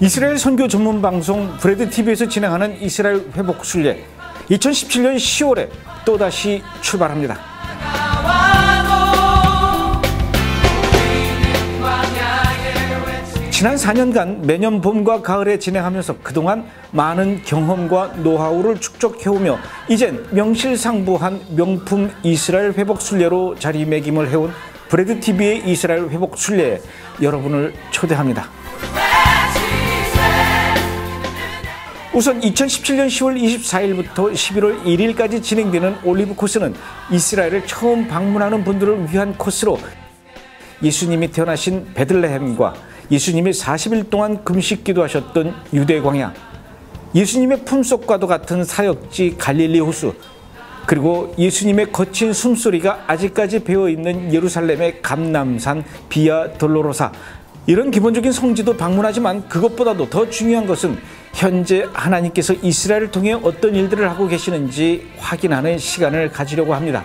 이스라엘 선교 전문 방송 브레드 TV에서 진행하는 이스라엘 회복 순례 2017년 10월에 또다시 출발합니다. 지난 4년간 매년 봄과 가을에 진행하면서 그동안 많은 경험과 노하우를 축적해오며 이젠 명실상부한 명품 이스라엘 회복 순례로 자리매김을 해온 브레드 TV의 이스라엘 회복 순례에 여러분을 초대합니다. 우선 2017년 10월 24일부터 11월 1일까지 진행되는 올리브 코스는 이스라엘을 처음 방문하는 분들을 위한 코스로 예수님이 태어나신 베들레헴과 예수님이 40일 동안 금식 기도하셨던 유대 광야, 예수님의 품속과도 같은 사역지 갈릴리 호수, 그리고 예수님의 거친 숨소리가 아직까지 배어있는 예루살렘의 감람산 비아 돌로로사, 이런 기본적인 성지도 방문하지만 그것보다도 더 중요한 것은 현재 하나님께서 이스라엘을 통해 어떤 일들을 하고 계시는지 확인하는 시간을 가지려고 합니다.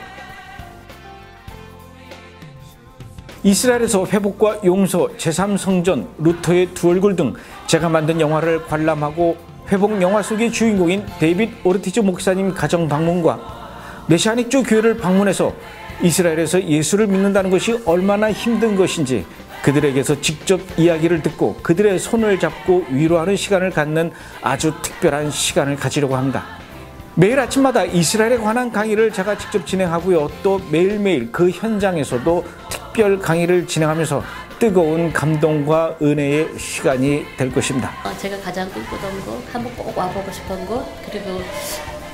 이스라엘에서 회복과 용서, 제3성전, 루터의 두 얼굴 등 제가 만든 영화를 관람하고 회복 영화 속의 주인공인 데이빗 오르티즈 목사님 가정 방문과 메시아닉주 교회를 방문해서 이스라엘에서 예수를 믿는다는 것이 얼마나 힘든 것인지 그들에게서 직접 이야기를 듣고 그들의 손을 잡고 위로하는 시간을 갖는 아주 특별한 시간을 가지려고 합니다. 매일 아침마다 이스라엘에 관한 강의를 제가 직접 진행하고요. 또 매일매일 그 현장에서도 특별 강의를 진행하면서 뜨거운 감동과 은혜의 시간이 될 것입니다. 제가 가장 꿈꾸던 곳, 한번 꼭 와보고 싶은 곳, 그리고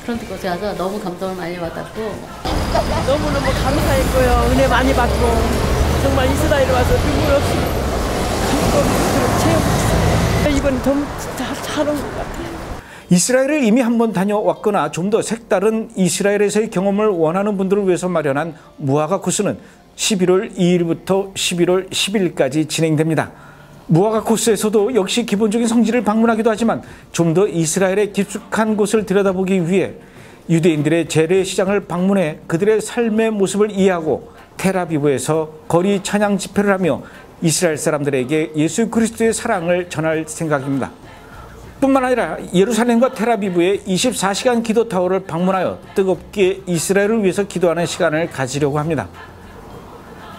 그런 곳에 와서 너무 감동을 많이 받았고 너무너무 감사했고요. 은혜 많이 받고 정말 이스라엘에 와서 눈물 없이 감동을 채우고 이번 너무 잘한 것 같아요. 이스라엘을 이미 한번 다녀왔거나 좀 더 색다른 이스라엘에서의 경험을 원하는 분들을 위해서 마련한 무화과 코스는 11월 2일부터 11월 10일까지 진행됩니다. 무화과 코스에서도 역시 기본적인 성지를 방문하기도 하지만 좀 더 이스라엘의 깊숙한 곳을 들여다보기 위해 유대인들의 재래시장을 방문해 그들의 삶의 모습을 이해하고 텔아비브에서 거리 찬양 집회를 하며 이스라엘 사람들에게 예수 그리스도의 사랑을 전할 생각입니다. 뿐만 아니라 예루살렘과 텔아비브의 24시간 기도타워를 방문하여 뜨겁게 이스라엘을 위해서 기도하는 시간을 가지려고 합니다.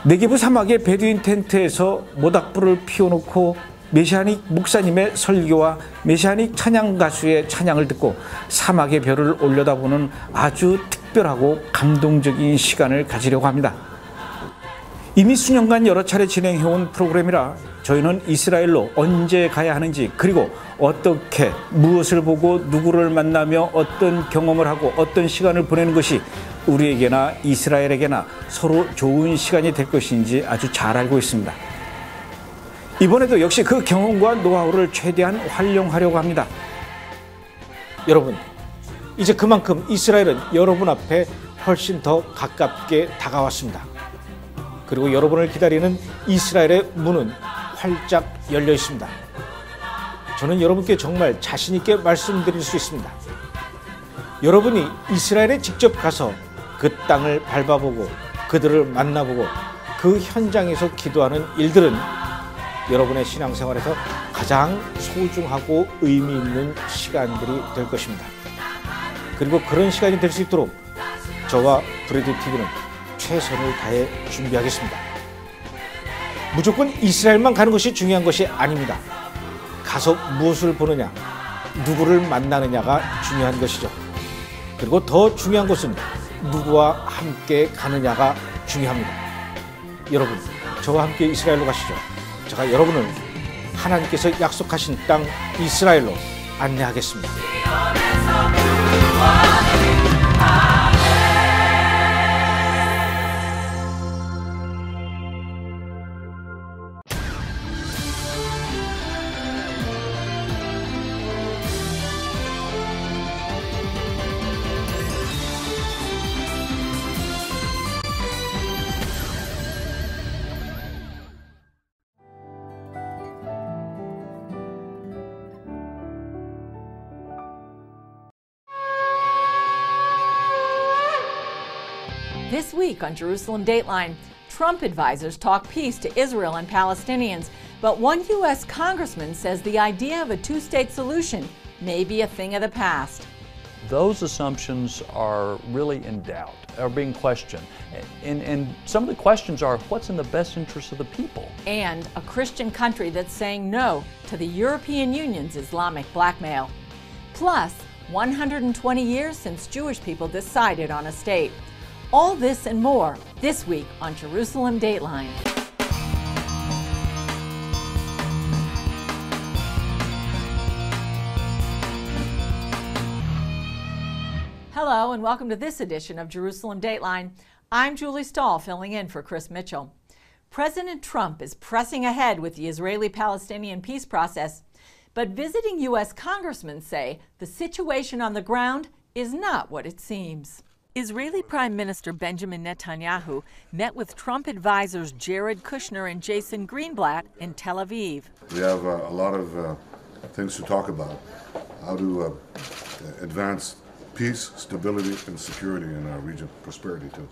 네게브 사막의 베두인 텐트에서 모닥불을 피워놓고 메시아닉 목사님의 설교와 메시아닉 찬양 가수의 찬양을 듣고 사막의 별을 올려다보는 아주 특별하고 감동적인 시간을 가지려고 합니다. 이미 수년간 여러 차례 진행해온 프로그램이라 저희는 이스라엘로 언제 가야 하는지, 그리고 어떻게 무엇을 보고 누구를 만나며 어떤 경험을 하고 어떤 시간을 보내는 것이 우리에게나 이스라엘에게나 서로 좋은 시간이 될 것인지 아주 잘 알고 있습니다. 이번에도 역시 그 경험과 노하우를 최대한 활용하려고 합니다. 여러분, 이제 그만큼 이스라엘은 여러분 앞에 훨씬 더 가깝게 다가왔습니다. 그리고 여러분을 기다리는 이스라엘의 문은 활짝 열려 있습니다. 저는 여러분께 정말 자신 있게 말씀드릴 수 있습니다. 여러분이 이스라엘에 직접 가서 그 땅을 밟아보고 그들을 만나보고 그 현장에서 기도하는 일들은 여러분의 신앙생활에서 가장 소중하고 의미 있는 시간들이 될 것입니다. 그리고 그런 시간이 될 수 있도록 저와 브레드 TV는 최선을 다해 준비하겠습니다. 무조건 이스라엘만 가는 것이 중요한 것이 아닙니다. 가서 무엇을 보느냐, 누구를 만나느냐가 중요한 것이죠. 그리고 더 중요한 것은 누구와 함께 가느냐가 중요합니다. 여러분, 저와 함께 이스라엘로 가시죠. 제가 여러분을 하나님께서 약속하신 땅 이스라엘로 안내하겠습니다. This week on Jerusalem Dateline, Trump advisors talk peace to Israel and Palestinians But one U.S. congressman says the idea of a two-state solution may be a thing of the past. Those assumptions are really in doubt, are being questioned. And some of the questions are, what's in the best interest of the people? And a Christian country that's saying no to the European Union's Islamic blackmail. Plus, 120 years since Jewish people decided on a state. All this and more this week on Jerusalem Dateline. Hello and welcome to this edition of Jerusalem Dateline. I'm Julie Stahl, filling in for Chris Mitchell. President Trump is pressing ahead with the Israeli-Palestinian peace process, but visiting U.S. congressmen say the situation on the ground is not what it seems. Israeli Prime Minister Benjamin Netanyahu met with Trump advisors Jared Kushner and Jason Greenblatt in Tel Aviv. We have a lot of things to talk about, how to advance peace, stability, and security in our region, prosperity too.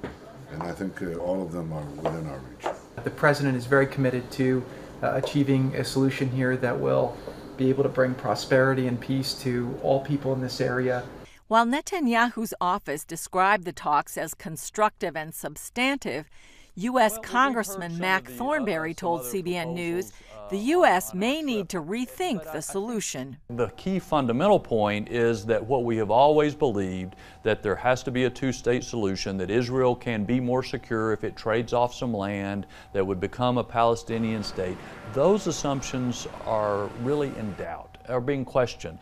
And I think all of them are within our reach. The president is very committed to achieving a solution here that will be able to bring prosperity and peace to all people in this area. While Netanyahu's office described the talks as constructive and substantive, U.S. Congressman Mac Thornberry told CBN News the U.S. may need to rethink the solution. The key fundamental point is that what we have always believed, that there has to be a two-state solution, that Israel can be more secure if it trades off some land, that would become a Palestinian state. Those assumptions are really in doubt, are being questioned.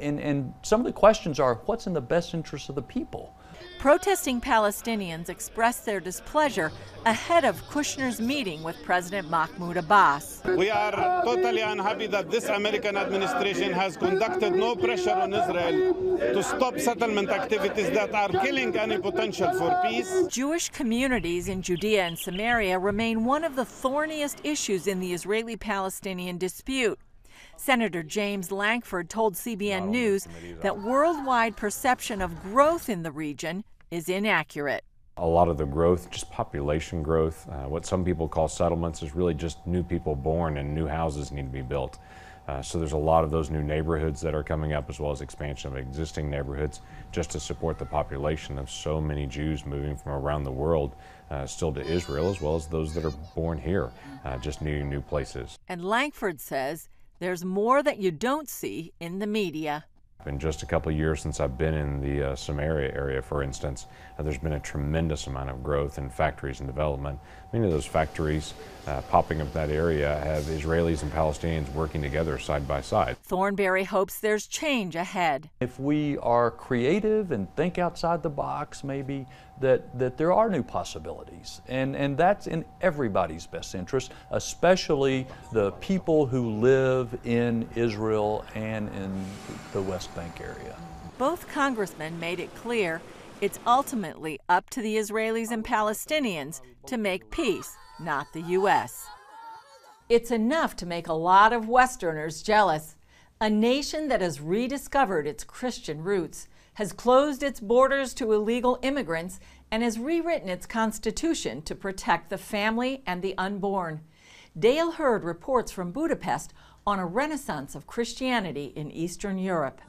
And some of the questions are, what's in the best interest of the people? Protesting Palestinians expressed their displeasure ahead of Kushner's meeting with President Mahmoud Abbas. We are totally unhappy that this American administration has conducted no pressure on Israel to stop settlement activities that are killing any potential for peace. Jewish communities in Judea and Samaria remain one of the thorniest issues in the Israeli-Palestinian dispute. Senator James Lankford told CBN News that worldwide perception of growth in the region is inaccurate. A lot of the growth, just population growth, what some people call settlements, is really just new people born and new houses need to be built. So there's a lot of those new neighborhoods that are coming up, as well as expansion of existing neighborhoods, just to support the population of so many Jews moving from around the world still to Israel, as well as those that are born here, just needing new places. And Lankford says there's more that you don't see in the media. In just a couple of years since I've been in the Samaria area, for instance, there's been a tremendous amount of growth in factories and development. Many of those factories popping up in that area have Israelis and Palestinians working together side by side. Thornberry hopes there's change ahead. If we are creative and think outside the box, maybe that there are new possibilities. And that's in everybody's best interest, especially the people who live in Israel and in the West Bank area. Both congressmen made it clear it's ultimately up to the Israelis and Palestinians to make peace, not the U.S. It's enough to make a lot of Westerners jealous. A nation that has rediscovered its Christian roots, has closed its borders to illegal immigrants, and has rewritten its constitution to protect the family and the unborn. Dale Hurd reports from Budapest on a renaissance of Christianity in Eastern Europe.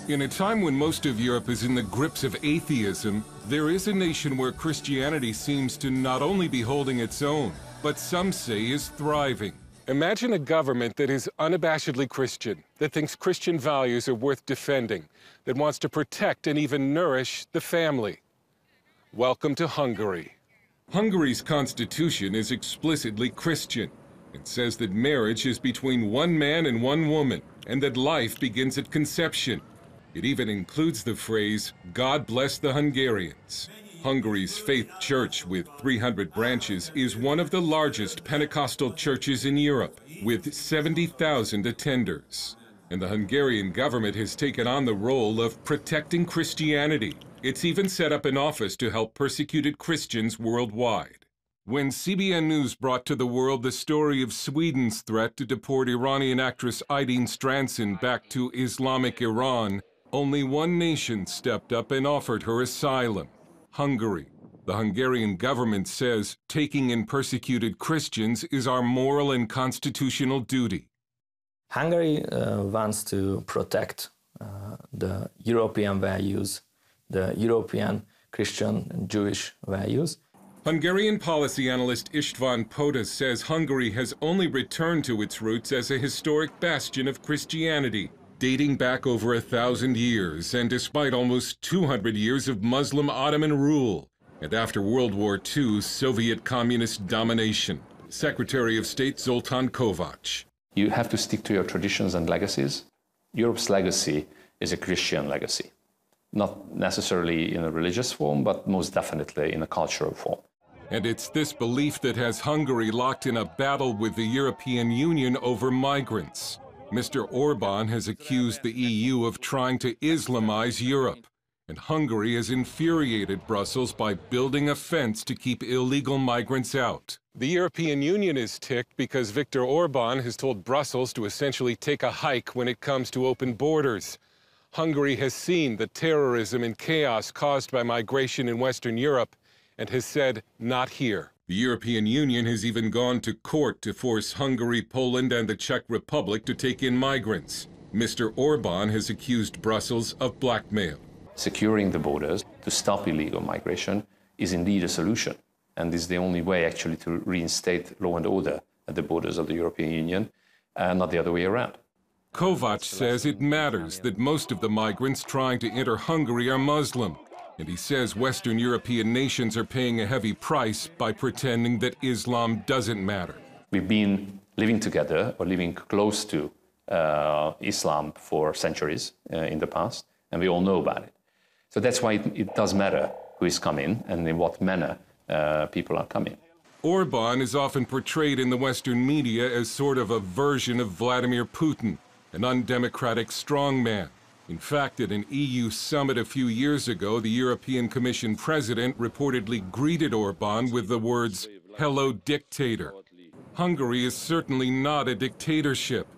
In a time when most of Europe is in the grips of atheism, there is a nation where Christianity seems to not only be holding its own, but some say is thriving. Imagine a government that is unabashedly Christian, that thinks Christian values are worth defending, that wants to protect and even nourish the family. Welcome to Hungary. Hungary's constitution is explicitly Christian. It says that marriage is between one man and one woman, and that life begins at conception. It even includes the phrase, God bless the Hungarians. Hungary's faith church, with 300 branches, is one of the largest Pentecostal churches in Europe, with 70,000 attenders. And the Hungarian government has taken on the role of protecting Christianity. It's even set up an office to help persecuted Christians worldwide. When CBN News brought to the world the story of Sweden's threat to deport Iranian actress Aydin Stranson back to Islamic Iran, only one nation stepped up and offered her asylum: Hungary. The Hungarian government says taking in persecuted Christians is our moral and constitutional duty. Hungary wants to protect the European values, the European Christian and Jewish values. Hungarian policy analyst István Poda says Hungary has only returned to its roots as a historic bastion of Christianity, dating back over 1,000 years and despite almost 200 years of Muslim Ottoman rule, and after World War II, Soviet communist domination. Secretary of State Zoltán Kovács. You have to stick to your traditions and legacies. Europe's legacy is a Christian legacy, not necessarily in a religious form, but most definitely in a cultural form. And it's this belief that has Hungary locked in a battle with the European Union over migrants. Mr. Orbán has accused the EU of trying to Islamize Europe, and Hungary has infuriated Brussels by building a fence to keep illegal migrants out. The European Union is ticked because Viktor Orbán has told Brussels to essentially take a hike when it comes to open borders. Hungary has seen the terrorism and chaos caused by migration in Western Europe and has said, not here. The European Union has even gone to court to force Hungary, Poland, and the Czech Republic to take in migrants. Mr. Orbán has accused Brussels of blackmail. Securing the borders to stop illegal migration is indeed a solution, and is the only way actually to reinstate law and order at the borders of the European Union, and not the other way around. Kovács says it matters that most of the migrants trying to enter Hungary are Muslim, and he says Western European nations are paying a heavy price by pretending that Islam doesn't matter. We've been living together or living close to Islam for centuries in the past, and we all know about it. So that's why it does matter who is coming and in what manner people are coming. Orbán is often portrayed in the Western media as sort of a version of Vladimir Putin, an undemocratic strongman. In fact, at an EU summit a few years ago, the European Commission president reportedly greeted Orbán with the words, "Hello, dictator." Hungary is certainly not a dictatorship,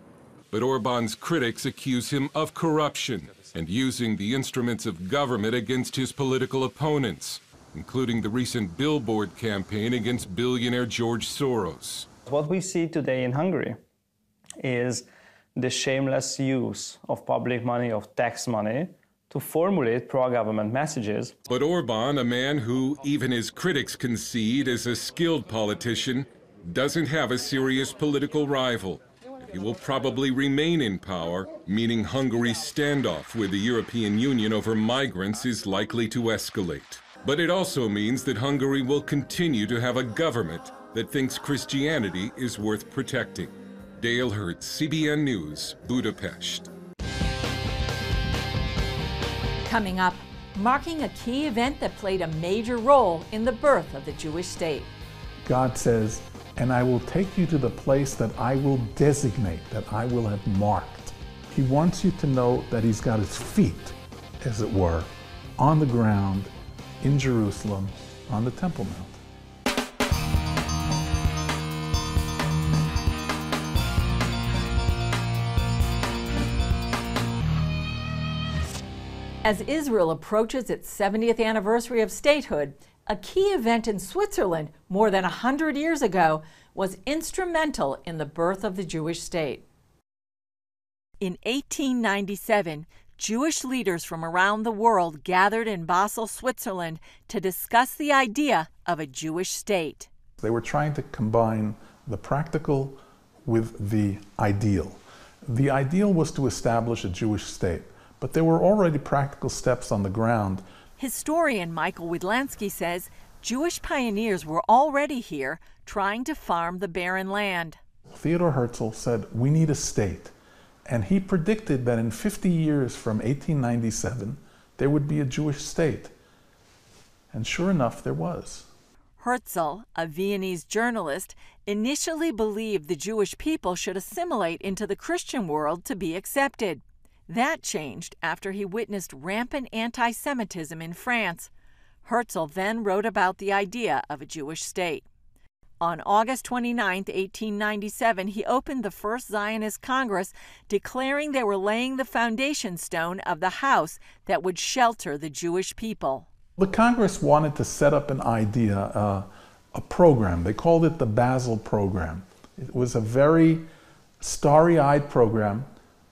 but Orbán's critics accuse him of corruption and using the instruments of government against his political opponents, including the recent billboard campaign against billionaire George Soros. What we see today in Hungary is the shameless use of public money, of tax money, to formulate pro-government messages. But Orbán, a man who even his critics concede is a skilled politician, doesn't have a serious political rival. He will probably remain in power, meaning Hungary's standoff with the European Union over migrants is likely to escalate. But it also means that Hungary will continue to have a government that thinks Christianity is worth protecting. Dale Hurt, CBN News, Budapest. Coming up, marking a key event that played a major role in the birth of the Jewish state. God says, "And I will take you to the place that I will designate, that I will have marked." He wants you to know that he's got his feet, as it were, on the ground in Jerusalem, on the Temple Mount. As Israel approaches its 70th anniversary of statehood, a key event in Switzerland more than 100 years ago was instrumental in the birth of the Jewish state. In 1897, Jewish leaders from around the world gathered in Basel, Switzerland, to discuss the idea of a Jewish state. They were trying to combine the practical with the ideal. The ideal was to establish a Jewish state, but there were already practical steps on the ground. Historian Michael Widlansky says Jewish pioneers were already here trying to farm the barren land. Theodor Herzl said, "We need a state." And he predicted that in 50 years from 1897, there would be a Jewish state. And sure enough, there was. Herzl, a Viennese journalist, initially believed the Jewish people should assimilate into the Christian world to be accepted. That changed after he witnessed rampant anti-Semitism in France. Herzl then wrote about the idea of a Jewish state. On August 29, 1897, he opened the first Zionist Congress, declaring they were laying the foundation stone of the house that would shelter the Jewish people. The Congress wanted to set up an idea, a program. They called it the Basil program. It was a very starry-eyed program,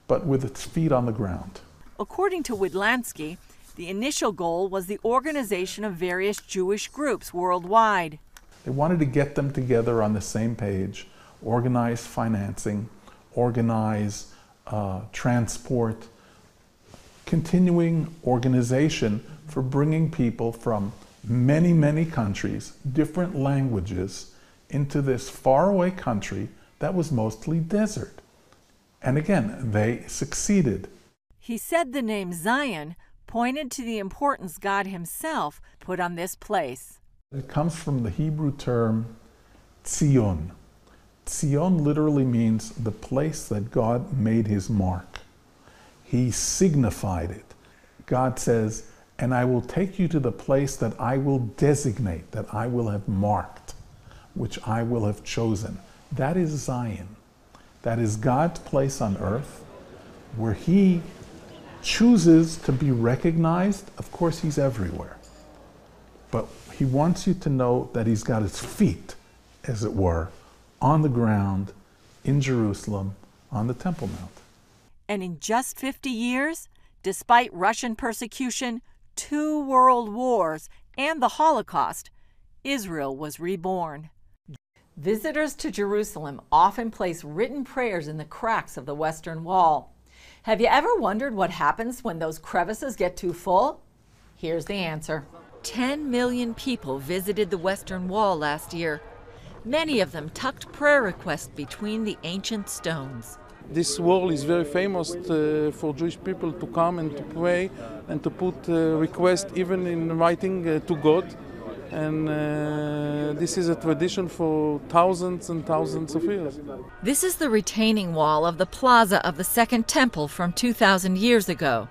but with its feet on the ground. According to Widlansky, the initial goal was the organization of various Jewish groups worldwide. They wanted to get them together on the same page, organize financing, organize transport, continuing organization for bringing people from many, many countries, different languages, into this faraway country that was mostly desert. And again, they succeeded. He said the name Zion pointed to the importance God himself put on this place. It comes from the Hebrew term Tzion. Tzion literally means the place that God made his mark. He signified it. God says, and I will take you to the place that I will designate, that I will have marked, which I will have chosen. That is Zion. That is God's place on earth where he chooses to be recognized. Of course, he's everywhere. But he wants you to know that he's got his feet, as it were, on the ground in Jerusalem on the Temple Mount. And in just 50 years, despite Russian persecution, 2 world wars, and the Holocaust, Israel was reborn. Visitors to Jerusalem often place written prayers in the cracks of the Western Wall. Have you ever wondered what happens when those crevices get too full? Here's the answer. 10 million people visited the Western Wall last year. Many of them tucked prayer requests between the ancient stones. This wall is very famous for Jewish people to come and to pray and to put requests even in writing to God. And this is a tradition for thousands and thousands of years. This is the retaining wall of the plaza of the Second Temple from 2,000 years ago.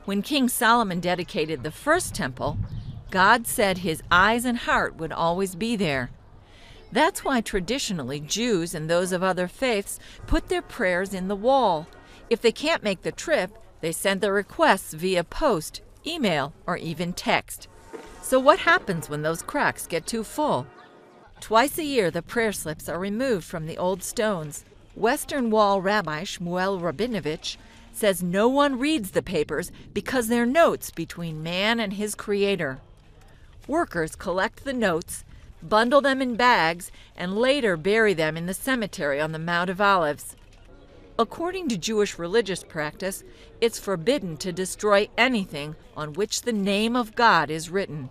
When King Solomon dedicated the first temple, God said his eyes and heart would always be there. That's why traditionally Jews and those of other faiths put their prayers in the wall. If they can't make the trip, they send their requests via post, email, or even text. So what happens when those cracks get too full? Twice a year, the prayer slips are removed from the old stones. Western Wall Rabbi Shmuel Rabinovich says no one reads the papers because they're notes between man and his creator. Workers collect the notes, bundle them in bags, and later bury them in the cemetery on the Mount of Olives. According to Jewish religious practice, it's forbidden to destroy anything on which the name of God is written.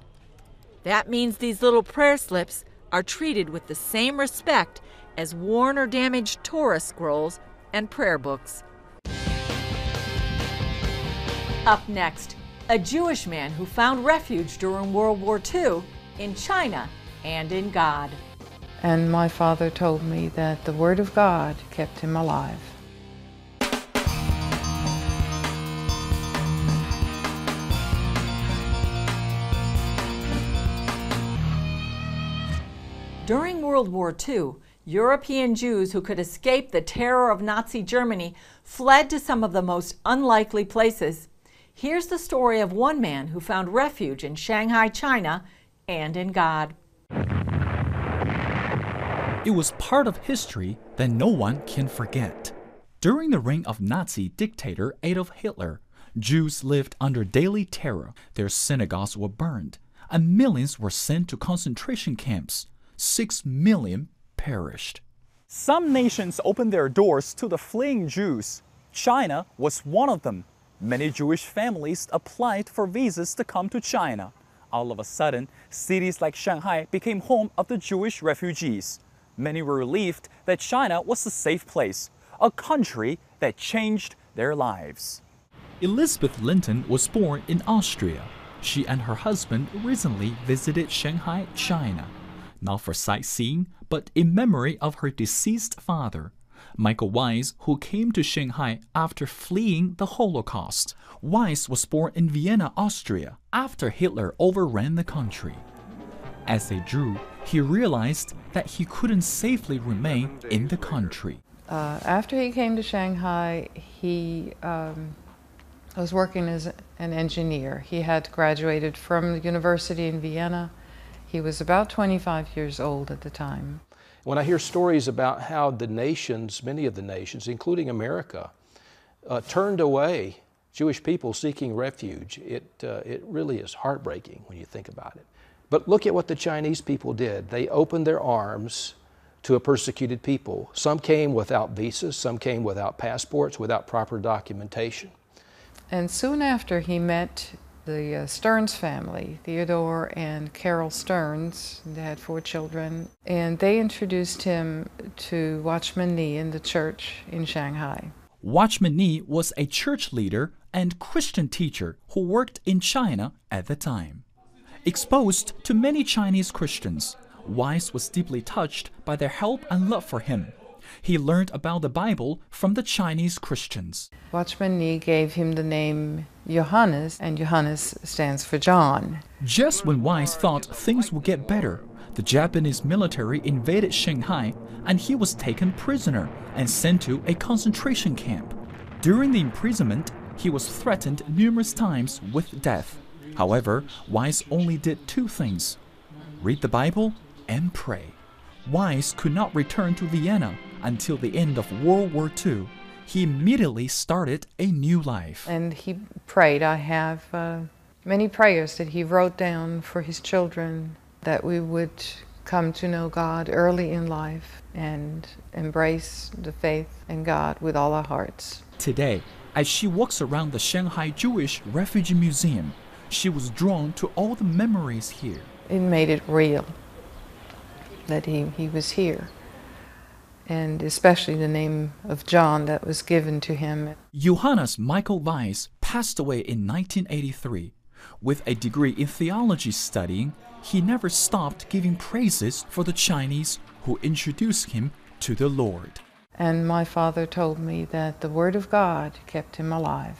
That means these little prayer slips are treated with the same respect as worn or damaged Torah scrolls and prayer books. Up next, a Jewish man who found refuge during World War II in China and in God. And my father told me that the Word of God kept him alive. During World War II, European Jews who could escape the terror of Nazi Germany fled to some of the most unlikely places. Here's the story of one man who found refuge in Shanghai, China, and in God. It was part of history that no one can forget. During the reign of Nazi dictator Adolf Hitler, Jews lived under daily terror. Their synagogues were burned, and millions were sent to concentration camps. 6 million perished. Some nations opened their doors to the fleeing Jews. China was one of them. Many Jewish families applied for visas to come to China. All of a sudden, cities like Shanghai became home of the Jewish refugees. Many were relieved that China was a safe place, a country that changed their lives. Elizabeth Linton was born in Austria. She and her husband recently visited Shanghai, China. Not for sightseeing, but in memory of her deceased father, Michael Weiss, who came to Shanghai after fleeing the Holocaust. Weiss was born in Vienna, Austria, after Hitler overran the country. As they drew, he realized that he couldn't safely remain in the country. After he came to Shanghai, he I was working as an engineer. He had graduated from the university in Vienna. He was about 25 years old at the time. When I hear stories about how the nations, many of the nations, including America, turned away Jewish people seeking refuge, it really is heartbreaking when you think about it. But look at what the Chinese people did. They opened their arms to a persecuted people. Some came without visas, some came without passports, without proper documentation. And soon after he met the Stearns family, Theodore and Carol Stearns. They had 4 children, and they introduced him to Watchman Nee in the church in Shanghai. Watchman Nee was a church leader and Christian teacher who worked in China at the time. Exposed to many Chinese Christians, Wise was deeply touched by their help and love for him. He learned about the Bible from the Chinese Christians. Watchman Nee gave him the name Johannes, and Johannes stands for John. Just when Wise thought things would get better, the Japanese military invaded Shanghai and he was taken prisoner and sent to a concentration camp. During the imprisonment, he was threatened numerous times with death. However, Wise only did 2 things: read the Bible and pray. Wise could not return to Vienna until the end of World War II. He immediately started a new life. And he prayed. I have many prayers that he wrote down for his children, that we would come to know God early in life and embrace the faith in God with all our hearts. Today, as she walks around the Shanghai Jewish Refugee Museum, she was drawn to all the memories here. It made it real that he was here, and especially the name of John that was given to him. Johannes Michael Weiss passed away in 1983. With a degree in theology studying, he never stopped giving praises for the Chinese who introduced him to the Lord. And my father told me that the Word of God kept him alive.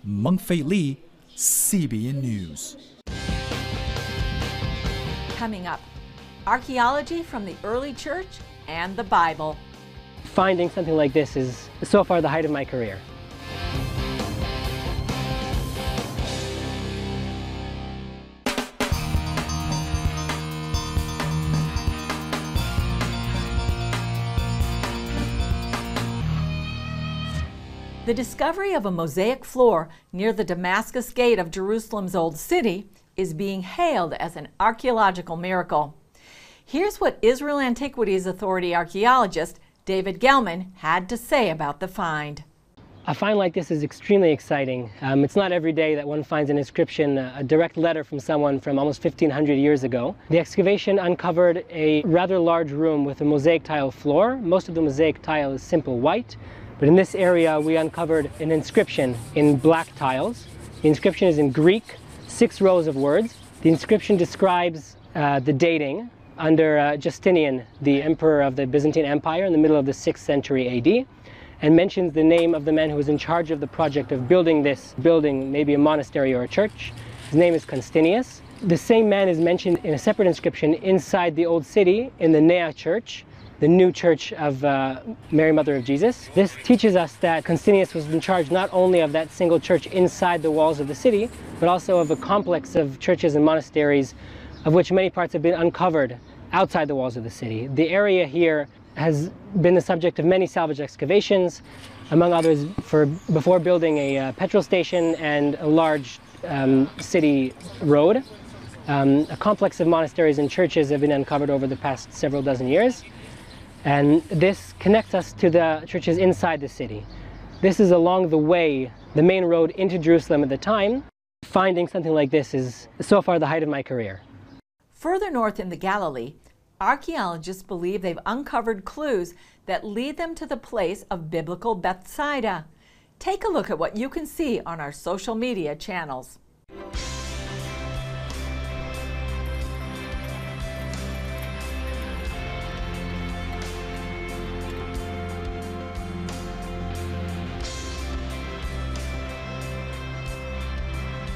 Meng Fei Li, CBN News. Coming up, archaeology from the early church and the Bible. Finding something like this is so far the height of my career. The discovery of a mosaic floor near the Damascus Gate of Jerusalem's Old City is being hailed as an archaeological miracle. Here's what Israel Antiquities Authority archaeologist David Gelman had to say about the find. A find like this is extremely exciting. It's not every day that one finds an inscription, a direct letter from someone from almost 1,500 years ago. The excavation uncovered a rather large room with a mosaic tile floor. Most of the mosaic tile is simple white, but in this area we uncovered an inscription in black tiles. The inscription is in Greek, 6 rows of words. The inscription describes the dating under Justinian, the emperor of the Byzantine Empire in the middle of the 6th century AD, and mentions the name of the man who was in charge of the project of building this building, maybe a monastery or a church. His name is Constantinius. The same man is mentioned in a separate inscription inside the Old City in the Nea Church, the new church of Mary Mother of Jesus. This teaches us that Constantinius was in charge not only of that single church inside the walls of the city, but also of a complex of churches and monasteries, of which many parts have been uncovered outside the walls of the city. The area here has been the subject of many salvage excavations, among others before building a petrol station and a large city road. A complex of monasteries and churches have been uncovered over the past several dozen years, and this connects us to the churches inside the city. This is along the way, the main road into Jerusalem at the time. Finding something like this is so far the height of my career. Further north in the Galilee, archaeologists believe they've uncovered clues that lead them to the place of biblical Bethsaida. Take a look at what you can see on our social media channels.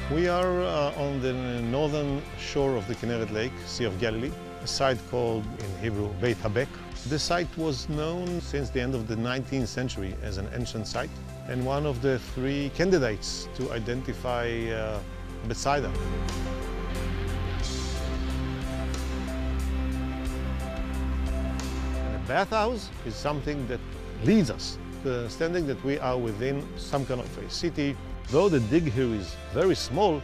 We are on the northern shore of the Kinneret Lake, Sea of Galilee, a site called in Hebrew Beit Habek. The site was known since the end of the 19th century as an ancient site and one of the 3 candidates to identify Bethsaida. And a bathhouse is something that leads us to the understanding that we are within some kind of a city. Though the dig here is very small,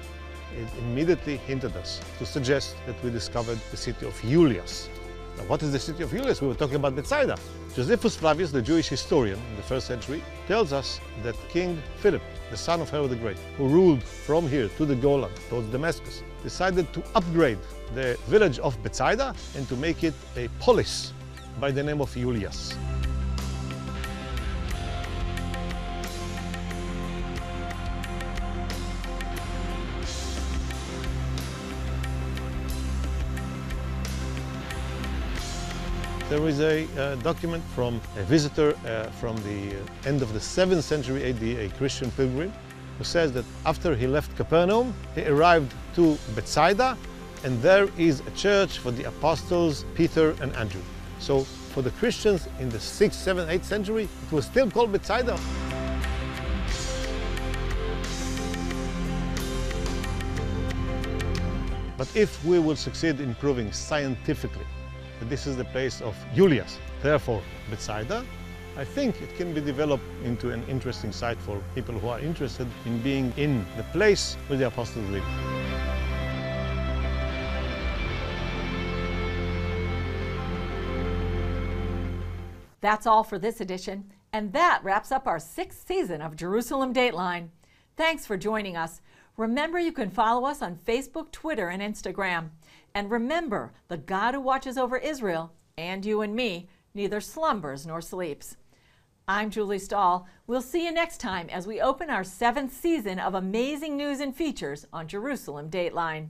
it immediately hinted us to suggest that we discovered the city of Julius. Now, what is the city of Julius? We were talking about Bethsaida. Josephus Flavius, the Jewish historian in the 1st century, tells us that King Philip, the son of Herod the Great, who ruled from here to the Golan, towards Damascus, decided to upgrade the village of Bethsaida and to make it a polis by the name of Julius. There is a document from a visitor from the end of the 7th century AD, a Christian pilgrim, who says that after he left Capernaum, he arrived to Bethsaida, and there is a church for the apostles Peter and Andrew. So for the Christians in the 6th, 7th, 8th century, it was still called Bethsaida. But if we will succeed in proving scientifically that this is the place of Julius, therefore Bethsaida, I think it can be developed into an interesting site for people who are interested in being in the place where the apostles lived. That's all for this edition, and that wraps up our 6th season of Jerusalem Dateline. Thanks for joining us. Remember, you can follow us on Facebook, Twitter, and Instagram. And remember, the God who watches over Israel, and you and me, neither slumbers nor sleeps. I'm Julie Stahl. We'll see you next time as we open our 7th season of amazing news and features on Jerusalem Dateline.